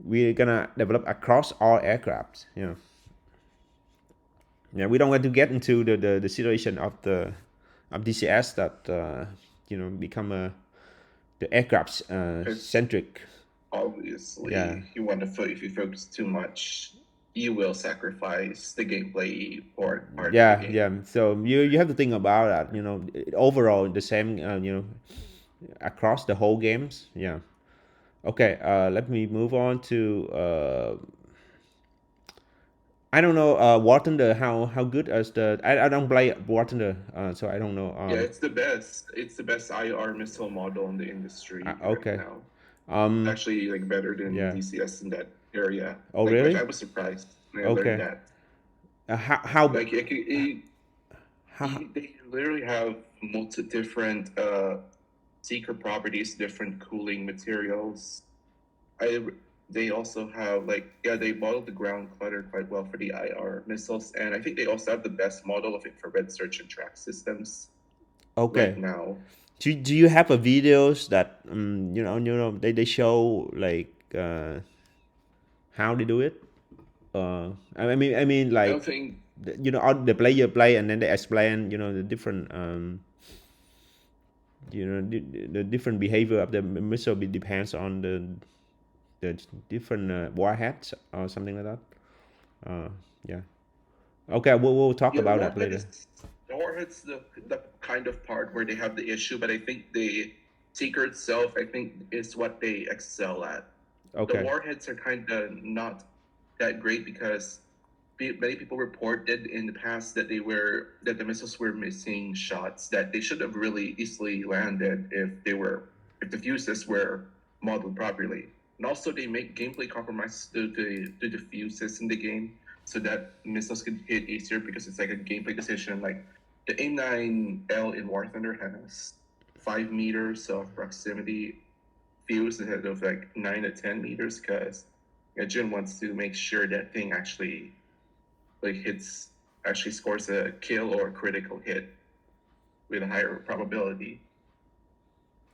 we're gonna develop across all aircraft. Yeah, we don't want to get into the situation of DCS that become the aircraft centric. Obviously, Yeah, if you focus too much, you will sacrifice the gameplay part of the yeah, game. yeah. So you have to think about that. Overall the same. Across the whole games. Yeah. Okay. Let me move on to. I don't know. War Thunder. How good is the? I don't play War Thunder. So I don't know. Yeah, it's the best. It's the best IR missile model in the industry right Okay. now. Um. Actually, like better than Yeah. DCS in that area. Oh Like, which I really? was surprised when I learned Okay. that. How Like, how they literally have multi different secret properties, different cooling materials. I They also have they modeled the ground clutter quite well for the IR missiles, and I think they also have the best model of infrared search and track systems right okay. now. Do you have a videos that they show like how they do it? I mean I like don't think all the player play and then they explain the different the different behavior of the missile depends on the different warheads or something like that. Yeah. Okay, we'll talk yeah, the about that warhead later. is the warhead's the kind of part where they have the issue, but I think the seeker itself, I think, is what they excel at. The Okay. warheads are kind of not that great because many people reported in the past that the missiles were missing shots that they should have really easily landed if the fuses were modeled properly. And also, they make gameplay compromises to the fuses in the game so that missiles could hit easier because it's like a gameplay decision. Like the A9L in War Thunder has 5 meters of proximity fuse instead of like 9 to 10 meters because Jin wants to make sure that thing actually actually scores a kill or a critical hit with a higher probability.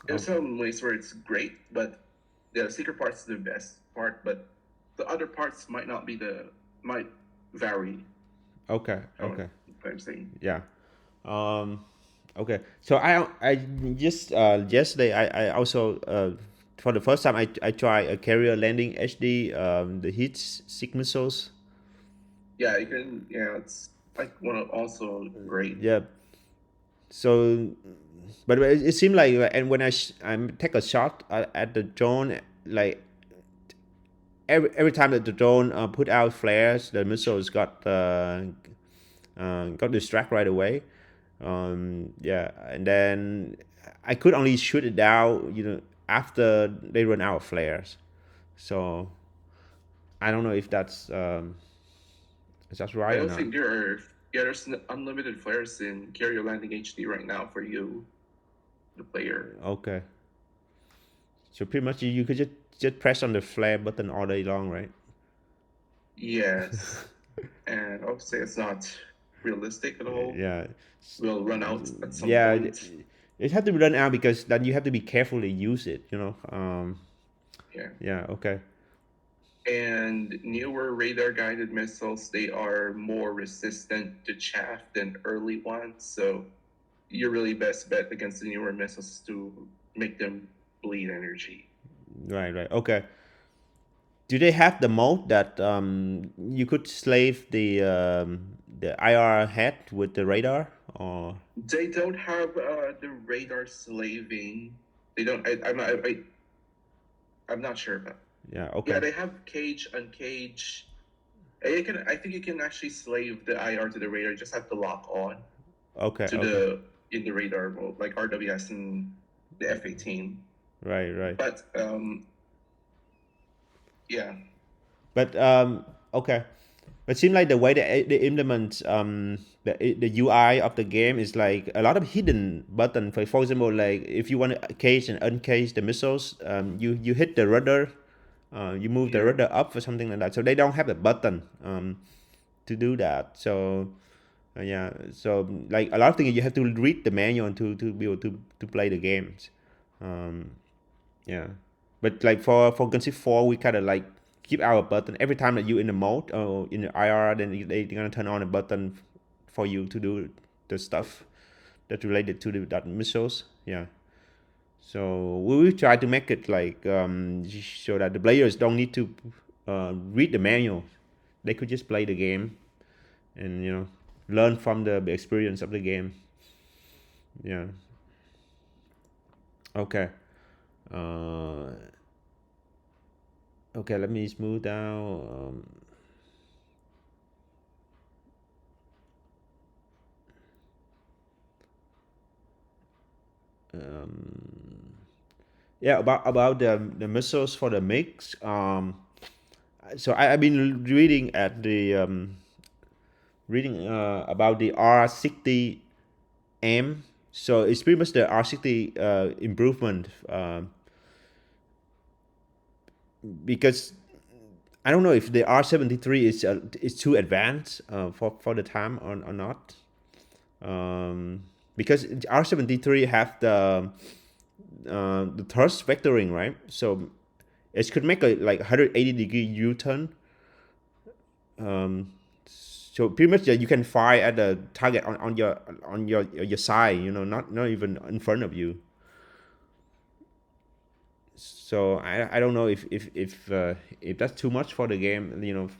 There's Okay. some ways where it's great, but the secret part's the best part, but the other parts might vary. Okay. How Okay. I'm saying. Yeah. Um. Okay. So I just yesterday I also for the first time I try a carrier landing HD the heat seek missiles. Yeah, you can. Yeah, it's like one of also great. Yeah. So, but it seemed like and when I take a shot at the drone, like every time that the drone put out flares, the missiles got got distracted right away. Yeah, and then I could only shoot it down, after they run out of flares. So I don't know if that's I right or don't not. think there are. Yeah, there's unlimited flares in Carrier Landing HD right now for you, the player. Okay, so pretty much you could just press on the flare button all day long, right? Yes, and obviously it's not realistic at all. Yeah, Will run out at some yeah. point. It had to be run out because then you have to be carefully use it. Yeah. Yeah. Okay. And newer radar guided missiles, they are more resistant to chaff than early ones. So your really best bet against the newer missiles is to make them bleed energy. Right. Right. Okay. Do they have the mode that you could slave the IR head with the radar or? They don't have the radar slaving. They don't. I'm not sure about. Yeah. Yeah, Okay. they have cage, uncage. You can. I think you can actually slave the IR to the radar. You just have to lock on Okay. to Okay. the in the radar mode, like RWS and the F-18. Right. Right. But yeah, But okay. But it seems like the way they implement the UI of the game is like a lot of hidden button. For example, like if you want to case and uncase the missiles, you hit the rudder, you move the yeah. rudder up or something like that. So they don't have a button to do that. So yeah, so like a lot of things you have to read the manual to be able to play the games. Um, yeah, but like for Gunship 4, we kind of like keep our button every time that you in the mode or in the IR, then they're gonna turn on a button for you to do the stuff that's related to that missiles. Yeah. So we will try to make it like so that the players don't need to read the manual. They could just play the game and learn from the experience of the game. Yeah. Okay. Uh, okay. Let me smooth down. Yeah. About the missiles for the mix. So I've been reading at the reading about the R60M. So it's pretty much the R60 improvement because I don't know if the R73 is too advanced for the time or not. Because R73 have the thrust vectoring, right? So it could make a like 180-degree U-turn. So pretty much you can fire at the target on your side, not even in front of you. So I don't know if that's too much for the game.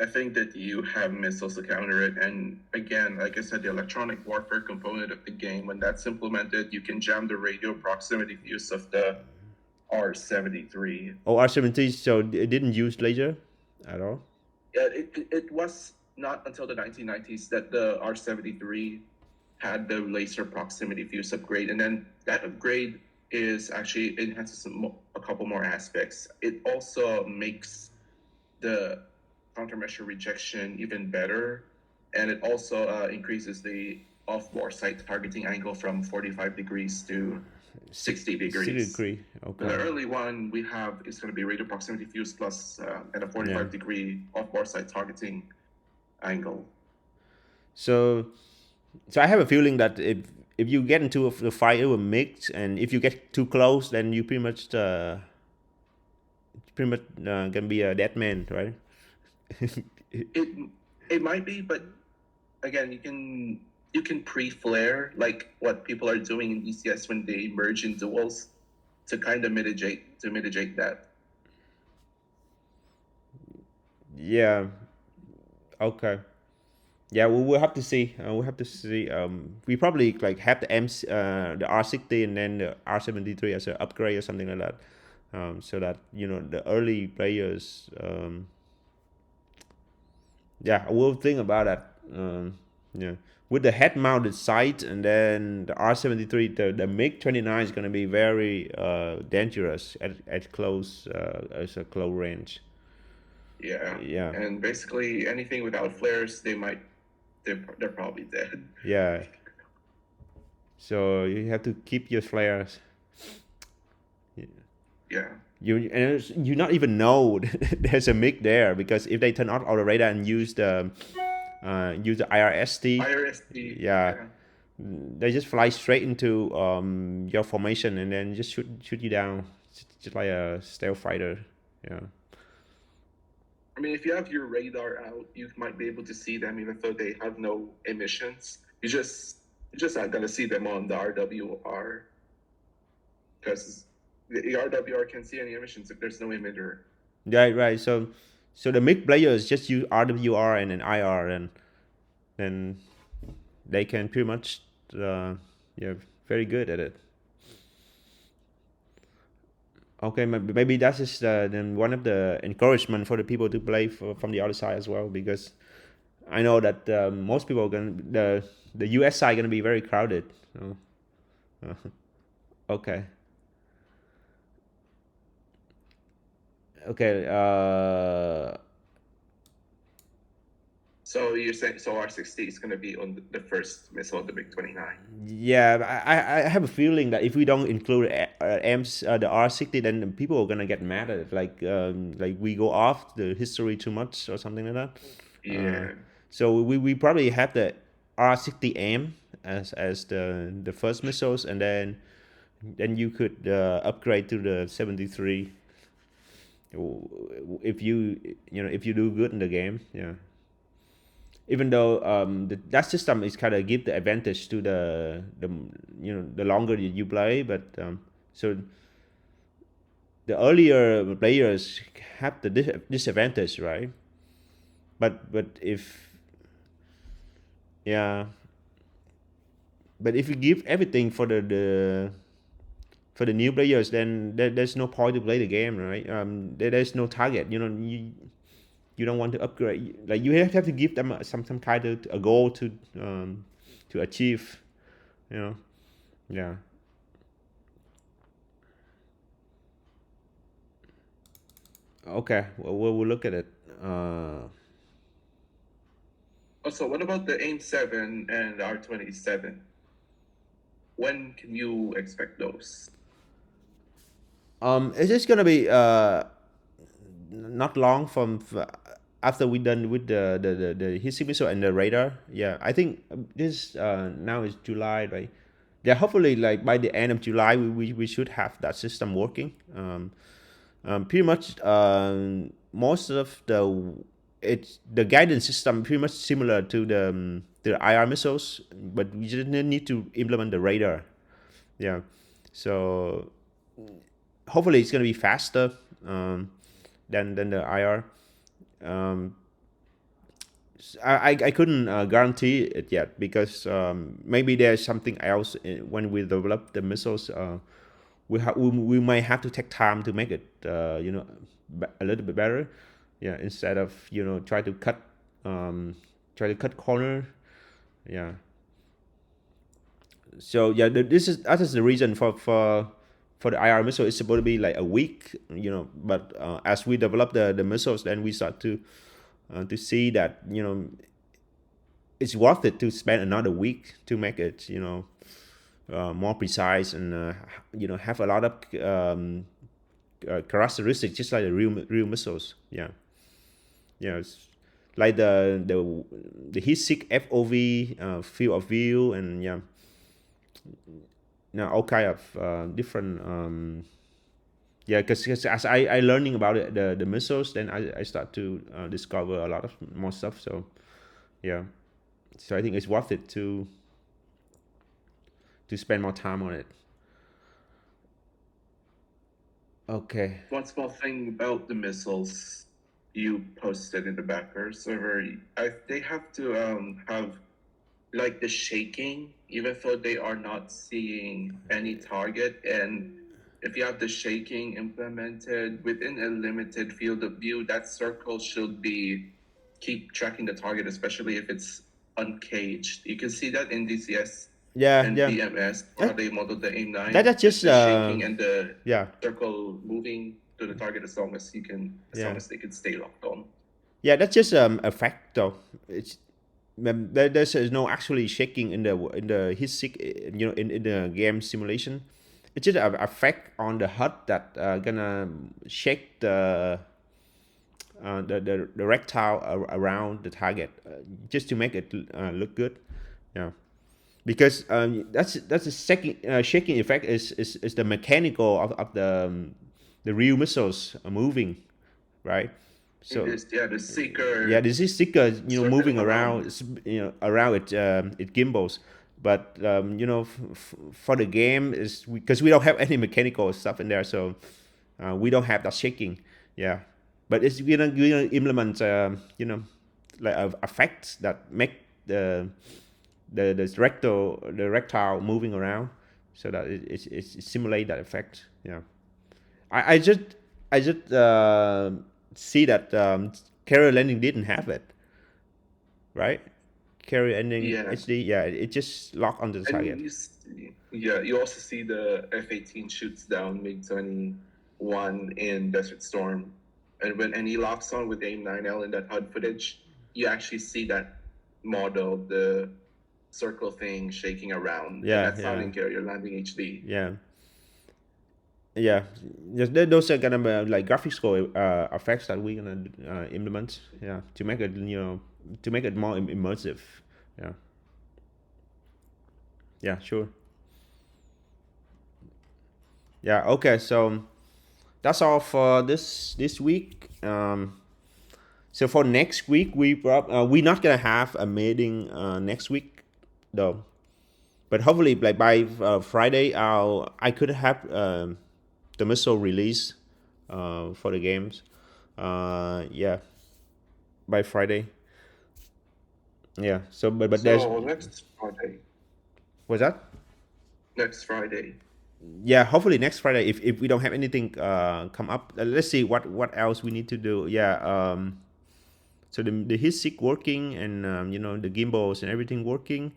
I think that you have missiles to counter it. And again, like I said, the electronic warfare component of the game, when that's implemented, you can jam the radio proximity fuse of the R73. Oh, R73, so it didn't use laser at all. Yeah, it was not until the 1990s that the R73 had the laser proximity fuse upgrade. And then that upgrade is actually enhances a couple more aspects. It also makes the countermeasure rejection even better, and it also increases the off-bore sight targeting angle from 45 degrees to 60 degrees. 60 degree. Okay. The early one we have is going to be radio proximity fuse plus and a 45 degree off-bore sight targeting angle. So I have a feeling that if you get into the fight with mix, and if you get too close, then you pretty much gonna be a dead man, right? It might be, but again, you can pre-flare like what people are doing in ECS when they merge in duels to kind of mitigate that. Yeah. Okay. Yeah, we will have to see. We'll have to see. We probably like have the R60 and then the R73 as an upgrade or something like that, so that the early players Yeah, I will think about that. Yeah, with the head-mounted sight, and then the R73, the MiG 29 is gonna be very dangerous at close as a close range. Yeah. Yeah, And basically anything without flares, they're probably dead. yeah. So you have to keep your flares. Yeah. You not even know there's a MiG there, because if they turn off all the radar and use the IRST, IRST, yeah, yeah. they just fly straight into your formation and then just shoot you down, just like a stealth fighter. Yeah, I mean, if you have your radar out, you might be able to see them even though they have no emissions. You're just not gonna see them on the RWR because the RWR can see any emissions if there's no emitter. right. So the MiG players just use RWR and an IR, and then they can pretty much yeah, very good at it. Okay, maybe that is then one of the encouragement for the people to play from the other side as well, because I know that most people are going the US side going to be very crowded. So, okay, okay. So you're saying so R60 is gonna be on the first missile, the MiG-29. Yeah, I have a feeling that if we don't include the R60, then people are gonna get mad at it. Like we go off the history too much or something like that. Uh, Yeah. so we probably have the R60M as the first missiles, and then you could upgrade to the 73 if if you do good in the game. Yeah, even though that system is kind of give the advantage to the the longer you play, but so the earlier players have the disadvantage, right? But if yeah, but if you give everything for the new players, then there's no point to play the game, right? There's no target. You don't want to upgrade. Like you have to give them some kind of a goal to achieve. You know. Yeah. Okay. Well, we'll look at it. Also, what about the AIM-7 and the R27? When can you expect those? It's just gonna be not long from after we done with the hissing missile and the radar. Yeah, I think this now is July, right? Yeah, hopefully like by the end of July we should have that system working. Pretty much most of it's the guidance system pretty much similar to the IR missiles, but we just need to implement the radar. Yeah, so hopefully it's gonna be faster than the IR. Um, I couldn't guarantee it yet, because maybe there's something else when we develop the missiles. We might have to take time to make it a little bit better. Yeah, instead of um, try to cut corner. Yeah. So yeah, that is the reason for the IR missile. It's supposed to be like a week, but as we develop the missiles, then we start to see that it's worth it to spend another week to make it more precise, and have a lot of characteristics just like the real missiles. Yeah, yeah. It's like the heat seek FOV, field of view, and yeah, all kind of different. Yeah, because as I learning about it, the missiles, then I start to discover a lot of more stuff. So yeah, so I think it's worth it to spend more time on it. Okay. One small thing about the missiles you posted in the backer server, they have to have like the shaking, even though they are not seeing any target. And if you have the shaking implemented within a limited field of view, that circle should be keep tracking the target, especially if it's uncaged. You can see that in DCS Yeah, and yeah. BMS, how they modeled the aim 9. That's It's just the shaking and the yeah. circle moving to the target as long as you can, as long as they can stay locked on. Yeah, that's just a fact though. It's there's no actually shaking in the hit sick, in the game simulation. It's just a fact on the HUD that gonna shake the rectile around the target, just to make it look good. Yeah, because that's the second shaking effect is the mechanical of the real missiles moving, right? So The seeker. yeah, this is sticker, moving circling around, around it gimbals. But for the game is because we don't have any mechanical stuff in there, so we don't have that shaking. Yeah, but it's we're gonna implement like effects that make the rectile moving around, so that it simulate that effect. Yeah, I just see that carrier landing didn't have it, right? Carrier landing HD, yeah, it just locked onto the target. You also see the F-18 shoots down MiG-21 in Desert Storm, and when any locks on with AIM-9L in that HUD footage, you actually see that model, the circle thing shaking around. Yeah, and that's not in carrier landing HD. Yeah, those are gonna be like graphics score effects that we're gonna implement. Yeah, to make it to make it more immersive. Yeah. Yeah, sure. Yeah. Okay. So that's all for this week. So for next week, we're not gonna have a meeting next week though. But hopefully, like by Friday, I could have the missile release for the games. Yeah, by Friday. Yeah. So but there's next Friday. what's that? Next Friday. Yeah, hopefully next Friday. If we don't have anything come up, let's see what else we need to do. Yeah. So the hit seek working, and the gimbals and everything working.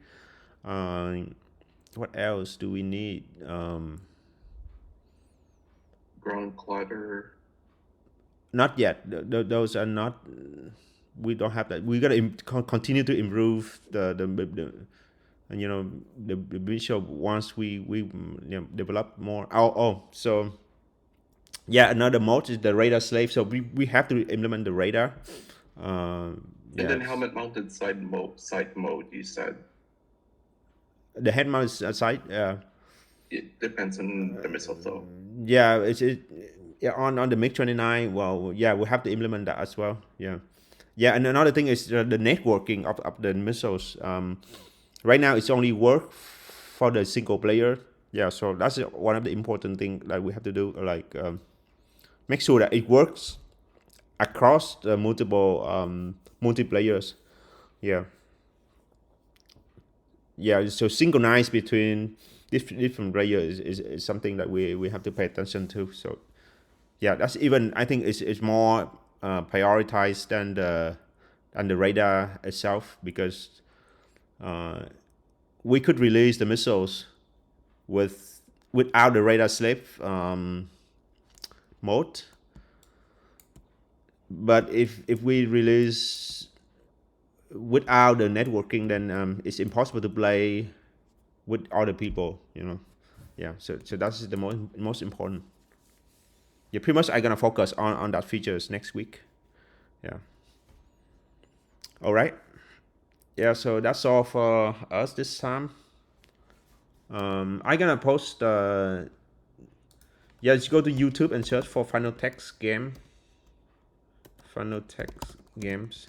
What else do we need? Ground clutter. Not yet. Those are not. We don't have that. We gotta continue to improve the and the visual once we develop more. So yeah, another mode is the radar slave. So we have to implement the radar. And then helmet mounted side mode. You said the head mount side. It depends on the missile though. Yeah, yeah, on the MiG-29. Well, yeah, we have to implement that as well. Yeah, and another thing is the networking of the missiles. Right now, it's only work for the single player. Yeah, so that's one of the important thing that we have to do. Like make sure that it works across the multiple multiplayers. Yeah. Yeah, so synchronize between different players is something that we have to pay attention to. So yeah, that's even I think it's more prioritized than the radar itself, because we could release the missiles without the radar slave mode, but if we release without the networking, then it's impossible to play with other people. Yeah. So that's the most important. Yeah, pretty much I'm gonna focus on that features next week. Yeah. All right. Yeah. So that's all for us this time. I'm gonna post. Yeah, just go to YouTube and search for Final Text Game. Final Text Games.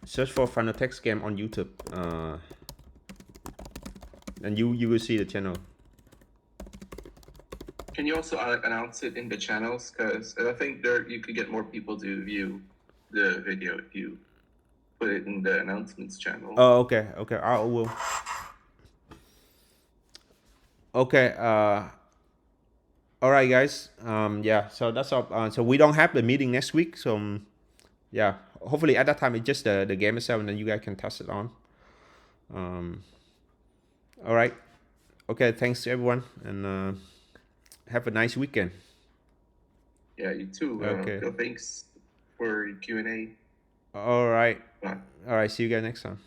Search for Final Text Game on YouTube, and you will see the channel. Can you also announce it in the channels? Because I think there you could get more people to view the video if you put it in the announcements channel. Oh, okay. I will. Okay. All right, guys. Yeah. So that's all. So we don't have the meeting next week. So yeah. Hopefully at that time it's just the game itself, and then you guys can test it on. Um. All right. Okay. Thanks to everyone, and have a nice weekend. Yeah, you too. Okay. Thanks for Q&A. All right. Bye. All right. See you guys next time.